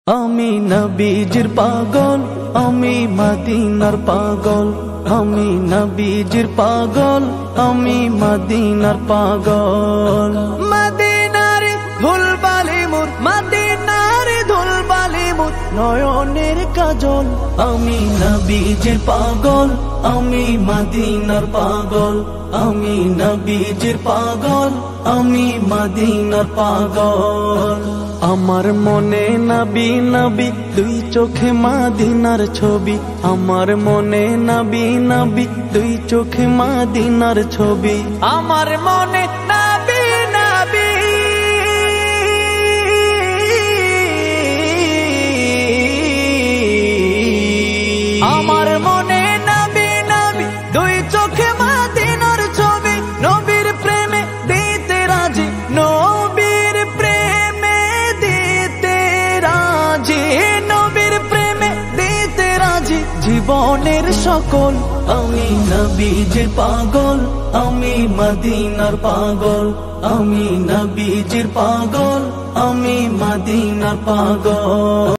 আমি নবীজির পাগল, আমি মদিনার পাগল। আমি নবীজির পাগল, আমি মদিনার পাগল। মদিনার ধুলবালি মোর, মদিনার ধুলবালি মোর নয়নের কাজল। আমি নবীজির পাগল, আমি মদিনার পাগল। আমি নবীজির পাগল, আমি মদিনার পাগল। আমার মনে নবী নবী, দুই চোখে মদিনার ছবি। আমার মনে নবী নবী, দুই চোখে মদিনার ছবি। আমার মনে নবী নবী, আমার মনে নবী নবী, দুই চোখে মদিনার ছবি। নবীর প্রেমে দিতে রাজি, নবীর প্রেমে দিতে রাজি, নবীর প্রেমে দিতে রাজি জীবনের সকল। আমি নবীজির পাগল, আমি মদিনার পাগল। আমি নবীজির পাগল, আমি মদিনার পাগল।